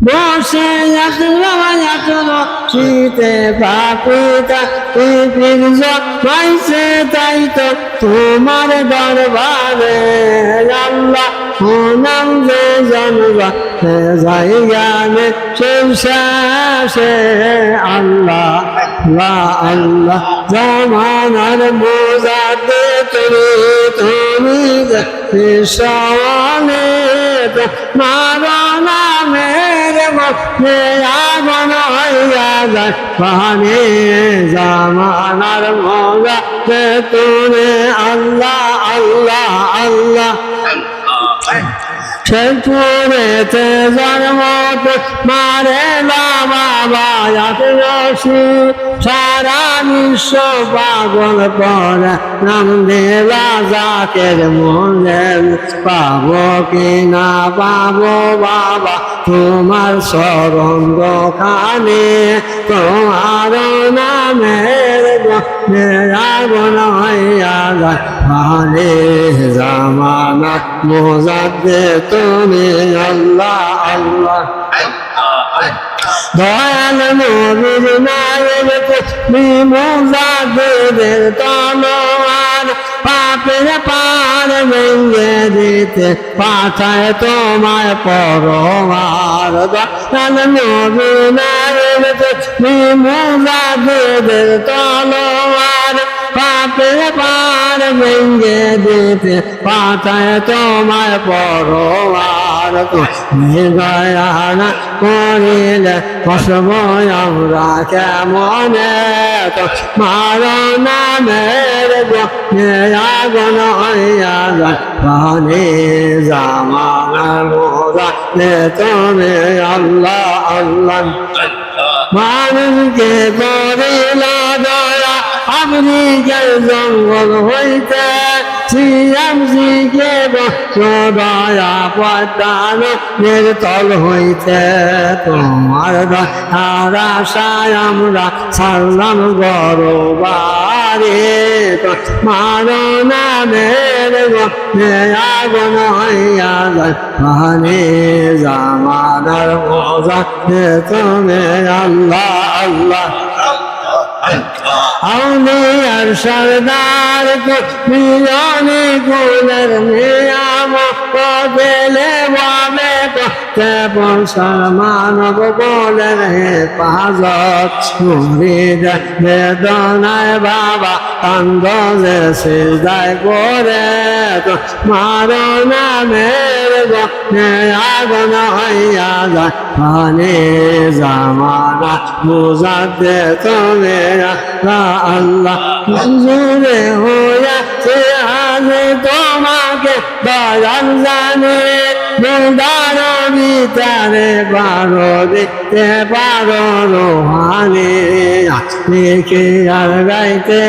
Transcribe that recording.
বসে শীতে পাপিতা পৃথিবীর পাইছে তাই তো তোমার দরবারে আল্লাহ নাম যে জানবা জায়গানে শেষে আল্লাহ আল্লাহ জামানার বোঝাতে তুমি সওয়ালে মারনা মেরে মধ্যে আগুন হইয়া যায় পানে জামানার মজাতে তুমি আল্লাহ আল্লাহ আল্লাহ শেরপুরেতে জন্ম মারে বাবা রশি সারা বিশ্ব পাগল পরে নাম দেলা জাকের মনে পাবো কি না পাবো বাবা তোমার শরণ দোকানে তোমার নামের আগুন হইয়া যায় পানে জামানা মোজাদ্দে তুমি আল্লাহ আল্লাহ দয়াল নবীর নায়ের তুমি মোজাদ্দের তলোয়ার পাপের পার ভেঙে দিতে পাঠায় তোমায় পরমার দয়াল নবীর নায়ের তুমি মোজাদ্দের তলোয়ার পাপের পার ভেঙে দিতে পাঠায় তোমায় পরমার তুমি দয়া করিলে বসব আমরা কেমনে মারনা মেরে আগুন হইয়া যায় পানে জামানার মোজাতে তুমি আল্লাহ আল্লাহ মানুষকে করিল দয়া আপনি কে জঙ্গল হইতে শ্রীরামজিকে দয়া পদ্মানো নির্তল হইতে তোমার দয়ার আশায় আমরা ছাড়লাম গরবারে মারনা মেরে আগুন হইয়া যায় পানে জামানার মোজাতে তুমি আল্লাহ আল্লাহ আউলিয়ার সরদার মিলনে গুণের নিয়াম দিলে বাবে কেবল মানব বলের হেফাজত মুরিদ বেদনায় বাবা কান্দ যে সিজদায় করে মারনা মেরে আগুন হইয়া যায় পানে জামানা মুজাদ্দে তুমি আল্লাহ জুড়ে হইয়াছে আগে তোমাকে দয়াল জানে মুদার ভিতরে পারো দেখতে পারো রোহানে দেখে আর গাইতে